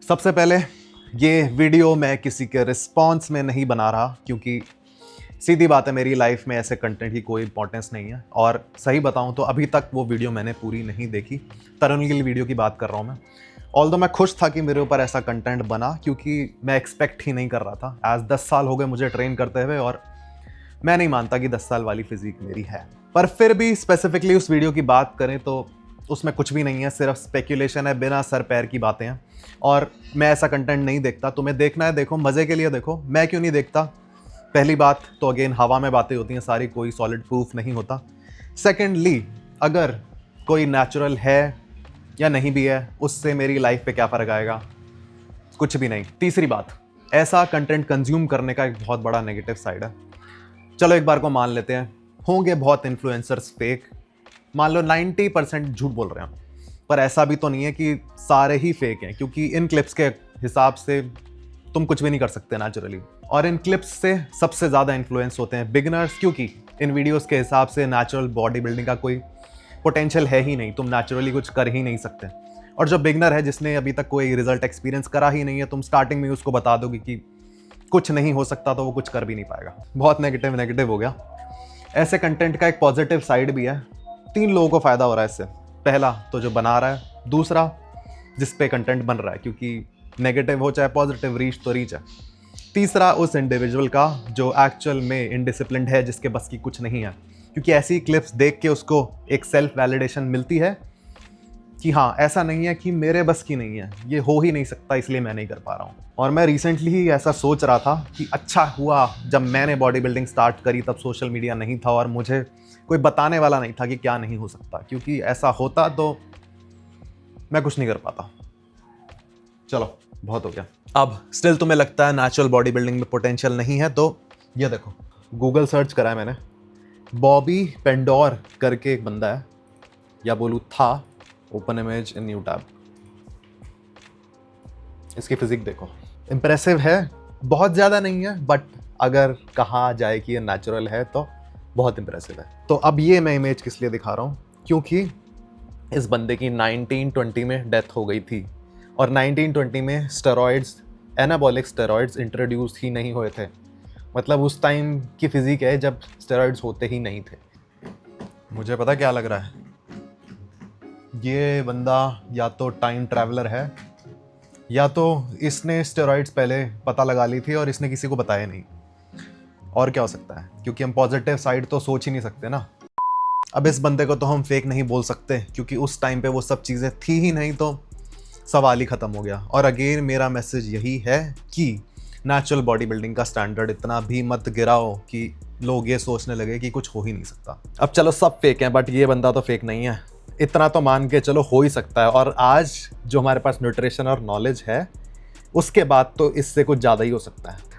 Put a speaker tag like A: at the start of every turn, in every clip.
A: सबसे पहले ये वीडियो मैं किसी के रिस्पॉन्स में नहीं बना रहा, क्योंकि सीधी बात है मेरी लाइफ में ऐसे कंटेंट की कोई इंपॉर्टेंस नहीं है। और सही बताऊं तो अभी तक वो वीडियो मैंने पूरी नहीं देखी। तरुण गिल वीडियो की बात कर रहा हूं मैं। ऑल्दो मैं खुश था कि मेरे ऊपर ऐसा कंटेंट बना, क्योंकि मैं एक्सपेक्ट ही नहीं कर रहा था। आज 10 साल हो गए मुझे ट्रेन करते हुए और मैं नहीं मानता कि 10 साल वाली फिजिक मेरी है। पर फिर भी स्पेसिफिकली उस वीडियो की बात करें तो उसमें कुछ भी नहीं है, सिर्फ स्पेक्यूलेशन है, बिना सर पैर की बातें हैं। और मैं ऐसा कंटेंट नहीं देखता। तुम्हें देखना है देखो, मज़े के लिए देखो। मैं क्यों नहीं देखता? पहली बात तो अगेन हवा में बातें होती हैं सारी, कोई सॉलिड प्रूफ नहीं होता। सेकेंडली, अगर कोई नेचुरल है या नहीं भी है, उससे मेरी लाइफ पे क्या फ़र्क आएगा? कुछ भी नहीं। तीसरी बात, ऐसा कंटेंट कंज्यूम करने का एक बहुत बड़ा नेगेटिव साइड है। चलो एक बार को मान लेते हैं, होंगे बहुत इन्फ्लुएंसर्स फेक, मान लो 90% झूठ बोल रहे हैं, पर ऐसा भी तो नहीं है कि सारे ही फेक हैं, क्योंकि इन क्लिप्स के हिसाब से तुम कुछ भी नहीं कर सकते नेचुरली। और इन क्लिप्स से सबसे ज़्यादा इन्फ्लुएंस होते हैं बिगिनर्स, क्योंकि इन वीडियोस के हिसाब से नेचुरल बॉडी बिल्डिंग का कोई पोटेंशियल है ही नहीं, तुम नेचुरली कुछ कर ही नहीं सकते। और जो बिगिनर है, जिसने अभी तक कोई रिजल्ट एक्सपीरियंस करा ही नहीं है, तुम स्टार्टिंग में उसको बता दोगे कि कुछ नहीं हो सकता, तो वो कुछ कर भी नहीं पाएगा। बहुत नेगेटिव हो गया। ऐसे कंटेंट का एक पॉजिटिव साइड भी है। 3 लोगों को फ़ायदा हो रहा है इससे। पहला तो जो बना रहा है, दूसरा जिस पे कंटेंट बन रहा है, क्योंकि नेगेटिव हो चाहे पॉजिटिव, रीच तो रीच है। तीसरा उस इंडिविजुअल का जो एक्चुअल में इनडिसिप्लिन्ड है, जिसके बस की कुछ नहीं है, क्योंकि ऐसी क्लिप्स देख के उसको एक सेल्फ वैलिडेशन मिलती है कि हाँ, ऐसा नहीं है कि मेरे बस की नहीं है, ये हो ही नहीं सकता, इसलिए मैं नहीं कर पा रहा हूँ। और मैं रिसेंटली ही ऐसा सोच रहा था कि अच्छा हुआ जब मैंने बॉडी बिल्डिंग स्टार्ट करी, तब सोशल मीडिया नहीं था और मुझे कोई बताने वाला नहीं था कि क्या नहीं हो सकता, क्योंकि ऐसा होता तो मैं कुछ नहीं कर पाता। चलो बहुत हो गया। अब स्टिल तुम्हें लगता है नेचुरल बॉडी बिल्डिंग में पोटेंशियल नहीं है, तो ये देखो, गूगल सर्च करा है मैंने, बॉबी पेंडोर करके एक बंदा है, या बोलूँ था, open image in new tab. इसकी फिजिक देखो, इंप्रेसिव है, बहुत ज़्यादा नहीं है, बट अगर कहा जाए कि ये नेचुरल है तो बहुत इंप्रेसिव है। तो अब ये मैं इमेज किस लिए दिखा रहा हूँ, क्योंकि इस बंदे की 1920 में डेथ हो गई थी, और 1920 में स्टेरॉइड्स, एनाबॉलिक स्टेरॉइड्स इंट्रोड्यूस ही नहीं हुए थे। मतलब उस टाइम की फिजिक है जब स्टेरॉइड्स होते ही नहीं थे। मुझे पता क्या लग रहा है, ये बंदा या तो टाइम ट्रैवलर है, या तो इसने स्टेरॉइड्स पहले पता लगा ली थी और इसने किसी को बताया नहीं। और क्या हो सकता है, क्योंकि हम पॉजिटिव साइड तो सोच ही नहीं सकते ना। अब इस बंदे को तो हम फेक नहीं बोल सकते, क्योंकि उस टाइम पे वो सब चीज़ें थी ही नहीं, तो सवाल ही ख़त्म हो गया। और अगेन मेरा मैसेज यही है कि नेचुरल बॉडी बिल्डिंग का स्टैंडर्ड इतना भी मत गिराओ कि लोग ये सोचने लगे कि कुछ हो ही नहीं सकता। अब चलो सब फेक हैं, बट ये बंदा तो फेक नहीं है, इतना तो मान के चलो हो ही सकता है। और आज जो हमारे पास न्यूट्रिशन और नॉलेज है, उसके बाद तो इससे कुछ ज़्यादा ही हो सकता है।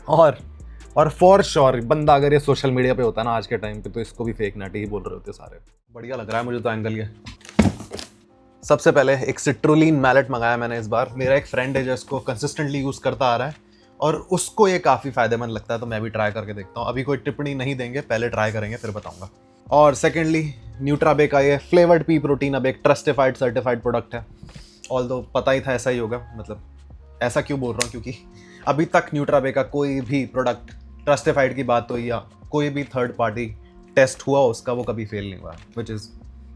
A: और फॉर श्योर बंदा अगर ये सोशल मीडिया पे होता है ना आज के टाइम पे, तो इसको भी फेक नाटी ही बोल रहे होते सारे। बढ़िया लग रहा है मुझे तो एंगल ये। सबसे पहले एक सिट्रुलिन मैलेट मंगाया मैंने इस बार। मेरा एक फ्रेंड है जो इसको कंसिस्टेंटली यूज़ करता आ रहा है और उसको ये काफ़ी फ़ायदेमंद लगता है, तो मैं भी ट्राई करके देखता हूँ। अभी कोई टिप्पणी नहीं देंगे, पहले ट्राई करेंगे फिर बताऊँगा। और सेकेंडली, न्यूट्राबे का ये फ्लेवर्ड पी प्रोटीन अब एक ट्रस्टिफाइड सर्टिफाइड प्रोडक्ट है। ऑल्दो पता ही था ऐसा ही होगा, मतलब ऐसा क्यों बोल रहा हूँ, क्योंकि अभी तक न्यूट्राबे का कोई भी प्रोडक्ट ट्रस्टिफाइड की बात हुई या कोई भी थर्ड पार्टी टेस्ट हुआ उसका, वो कभी फेल नहीं हुआ, which is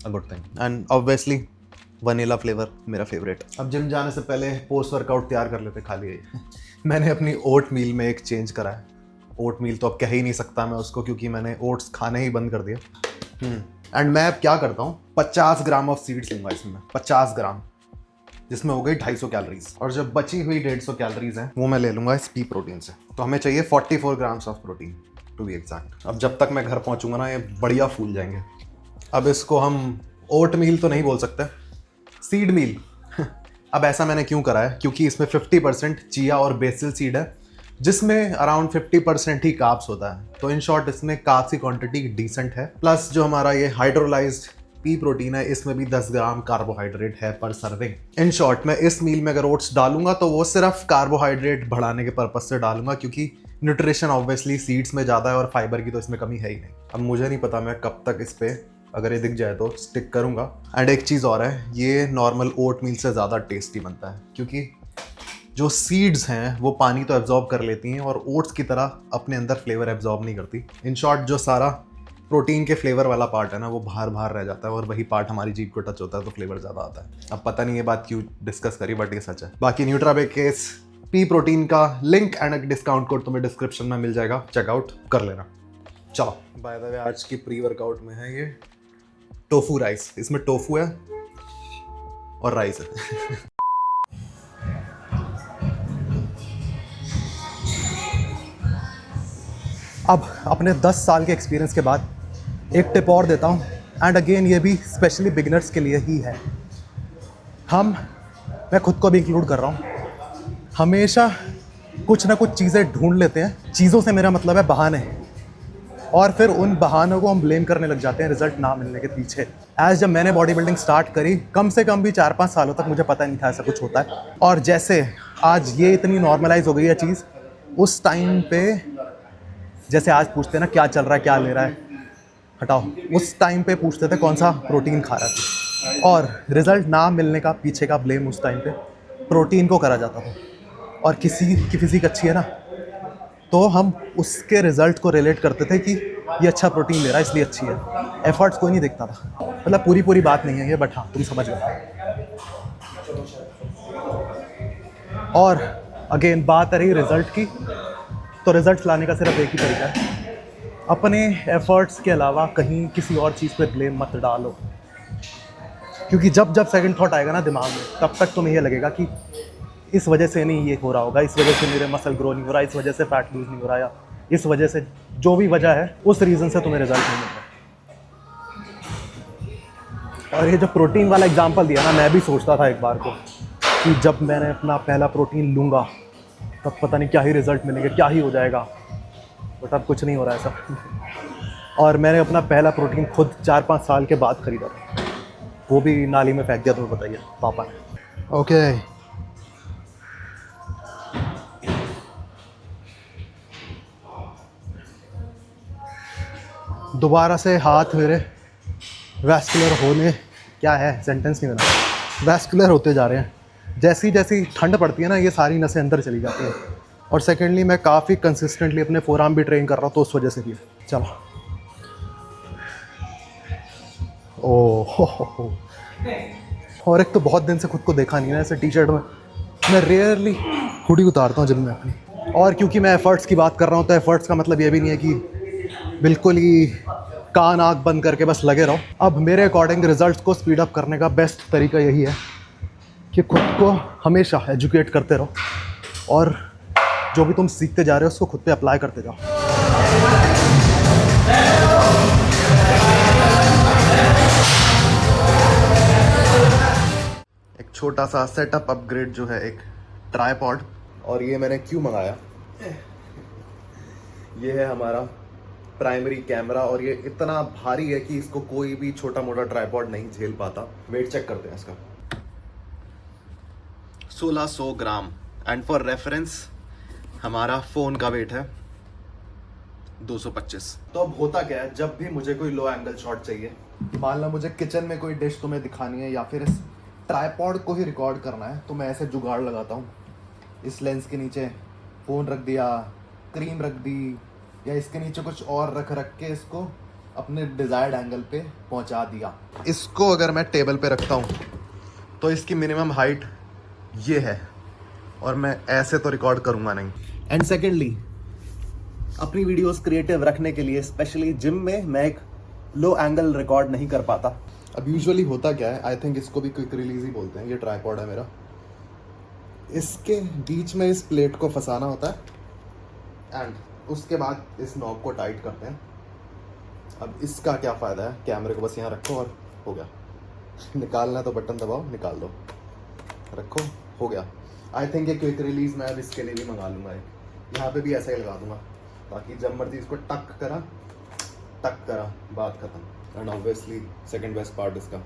A: a good thing. And obviously vanilla flavour मेरा फेवरेट। अब जिम जाने से पहले पोस्ट वर्कआउट तैयार कर लेते खाली है। मैंने अपनी ओट मील में एक चेंज करा है। ओट मील तो अब कह ही नहीं सकता मैं उसको, क्योंकि मैंने ओट्स खाने ही बंद कर दिया। एंड मैं अब क्या करता हूँ, 50 ग्राम ऑफ सीड्स लूँगा इसमें, 50 ग्राम, जिसमें हो गई 250 कैलोरीज। और जो बची हुई 150 कैलोरीज हैं वो मैं ले लूँगा इस पी प्रोटीन से। तो हमें चाहिए 44 grams of protein to be exact. अब जब तक मैं घर पहुँचूंगा ना, ये बढ़िया फूल जाएंगे। अब इसको हम ओट मील तो नहीं बोल सकते, सीड मील। अब ऐसा मैंने क्यों करा है, क्योंकि इसमें 50% चिया और बेसिल सीड है, जिसमें अराउंड 50% ही कार्ब्स होता है। तो इन शॉर्ट इसमें कार्ब्स की क्वांटिटी डिसेंट है। प्लस जो हमारा ये हाइड्रोलाइज्ड पी प्रोटीन है, इसमें भी 10 ग्राम कार्बोहाइड्रेट है पर सर्विंग। इन शॉर्ट मैं इस मील में अगर ओट्स डालूंगा तो वो सिर्फ कार्बोहाइड्रेट बढ़ाने के पर्पज से डालूंगा, क्योंकि न्यूट्रिशन ऑब्वियसली सीड्स में ज़्यादा है और फाइबर की तो इसमें कमी है ही नहीं। अब मुझे नहीं पता मैं कब तक इस पर, अगर ये दिख जाए तो स्टिक करूँगा। एंड एक चीज़ और है, ये नॉर्मल ओट मील से ज़्यादा टेस्टी बनता है, क्योंकि जो सीड्स हैं वो पानी तो एब्जॉर्ब कर लेती हैं और ओट्स की तरह अपने अंदर फ्लेवर एब्जॉर्ब नहीं करती। इन शॉर्ट जो सारा प्रोटीन के फ्लेवर वाला पार्ट है ना वो बाहर बाहर रह जाता है और वही पार्ट हमारी जीभ को टच होता है तो फ्लेवर ज़्यादा आता है। अब पता नहीं ये बात क्यों डिस्कस करी, बट ये सच है। बाकी न्यूट्राबेक के इस पी प्रोटीन का लिंक एंड एक डिस्काउंट कोड तुम्हें डिस्क्रिप्शन में मिल जाएगा, चेकआउट कर लेना। चलो, बाय द वे आज की प्री वर्कआउट में है ये टोफू राइस। इसमें टोफू है और राइस है। अब अपने 10 साल के एक्सपीरियंस के बाद एक टिप और देता हूँ, एंड अगेन ये भी स्पेशली बिगिनर्स के लिए ही है। मैं खुद को भी इंक्लूड कर रहा हूँ, हमेशा कुछ ना कुछ चीज़ें ढूंढ लेते हैं। चीज़ों से मेरा मतलब है बहाने, और फिर उन बहानों को हम ब्लेम करने लग जाते हैं रिजल्ट ना मिलने के पीछे। जब मैंने बॉडी बिल्डिंग स्टार्ट करी, कम से कम भी 4-5 सालों तक मुझे पता नहीं था ऐसा कुछ होता है। और जैसे आज ये इतनी नॉर्मलाइज हो गई है चीज़, उस टाइम पे जैसे आज पूछते हैं ना क्या चल रहा है, क्या ले रहा है, हटाओ, उस टाइम पे पूछते थे कौन सा प्रोटीन खा रहा था। और रिजल्ट ना मिलने का पीछे का ब्लेम उस टाइम पे प्रोटीन को करा जाता था। और किसी की फिजिक अच्छी है ना, तो हम उसके रिजल्ट को रिलेट करते थे कि ये अच्छा प्रोटीन ले रहा है इसलिए अच्छी है। एफर्ट्स कोई नहीं देखता था। मतलब पूरी बात नहीं है ये, बट हाँ तुम समझ गए। और अगेन बात आ रही रिजल्ट की, तो रिजल्ट लाने का सिर्फ एक ही तरीका है, अपने एफर्ट्स के अलावा कहीं किसी और चीज़ पे ब्लेम मत डालो। क्योंकि जब सेकंड थॉट आएगा ना दिमाग में, तब तक तुम्हें ये लगेगा कि इस वजह से नहीं ये हो रहा होगा, इस वजह से मेरे मसल ग्रो नहीं हो रहा, इस वजह से फैट लूज नहीं हो रहा, या इस वजह से जो भी वजह है उस रीज़न से तुम्हें रिजल्ट नहीं मिल रहा। और ये जो प्रोटीन वाला एग्जांपल दिया ना, मैं भी सोचता था एक बार को कि जब मैंने अपना पहला प्रोटीन लूँगा तब पता नहीं क्या ही रिजल्ट मिलेंगे, क्या ही हो जाएगा, बट अब कुछ नहीं हो रहा है ऐसा। और मैंने अपना पहला प्रोटीन खुद 4-5 साल के बाद खरीदा था, वो भी नाली में फेंक दिया, तुम्हें बताइए पापा ने। ओके, दोबारा से हाथ मेरे वैस्कुलर होने, क्या है सेंटेंस नहीं बना, वैस्कुलर होते जा रहे हैं। जैसी जैसी ठंड पड़ती है ना, ये सारी नसें अंदर चली जाती हैं। और सेकेंडली मैं काफ़ी कंसिस्टेंटली अपने फोरआर्म भी ट्रेन कर रहा हूँ, तो उस वजह से भी है। चलो, ओह, और एक तो बहुत दिन से खुद को देखा नहीं है ऐसे टी शर्ट में। मैं रेयरली हुडी उतारता हूँ जिम में अपनी। और क्योंकि मैं एफर्ट्स की बात कर रहा हूँ, तो एफर्ट्स का मतलब ये भी नहीं है कि बिल्कुल ही कान आँख बंद करके बस लगे रहो। अब मेरे अकॉर्डिंग रिजल्ट्स को स्पीड अप करने का बेस्ट तरीका यही है कि खुद को हमेशा एजुकेट करते रहो, और जो भी तुम सीखते जा रहे हो उसको खुद पे अप्लाई करते जाओ। एक छोटा सा सेटअप अपग्रेड जो है, एक ट्राइपॉड। और ये मैंने क्यों मंगाया, ये है हमारा प्राइमरी कैमरा, और ये इतना भारी है कि इसको कोई भी छोटा मोटा ट्राइपॉड नहीं झेल पाता। वेट चेक करते हैं इसका, 1600 ग्राम। एंड फॉर रेफरेंस हमारा फ़ोन का वेट है 225। तो अब होता क्या है, जब भी मुझे कोई लो एंगल शॉट चाहिए, मान लो मुझे किचन में कोई डिश तुम्हें दिखानी है या फिर इस ट्राइपॉड को ही रिकॉर्ड करना है, तो मैं ऐसे जुगाड़ लगाता हूँ। इस लेंस के नीचे फ़ोन रख दिया, क्रीम रख दी, या इसके नीचे कुछ और रख के इसको अपने डिज़ायर्ड एंगल पे पहुंचा दिया। इसको अगर मैं टेबल पे रखता हूँ तो इसकी मिनिमम हाइट ये है, और मैं ऐसे तो रिकॉर्ड करूँगा नहीं। एंड सेकेंडली, अपनी वीडियोस क्रिएटिव रखने के लिए स्पेशली जिम में मैं एक लो एंगल रिकॉर्ड नहीं कर पाता। अब यूजुअली होता क्या है, आई थिंक इसको भी क्विक रिलीज ही बोलते हैं। ये ट्राइपॉड है मेरा, इसके बीच में इस प्लेट को फंसाना होता है, एंड उसके बाद इस नॉब को टाइट करते हैं। अब इसका क्या फ़ायदा है, कैमरे को बस यहाँ रखो और हो गया। निकालना तो बटन दबाओ, निकाल दो, रखो, हो गया। आई थिंक ये क्विक रिलीज मैं अब इसके लिए भी मंगा लूँगा। यहाँ पे भी ऐसा ही लगा दूंगा, ताकि जब मर्जी इसको टक करा, बात खत्म। And obviously second best part इसका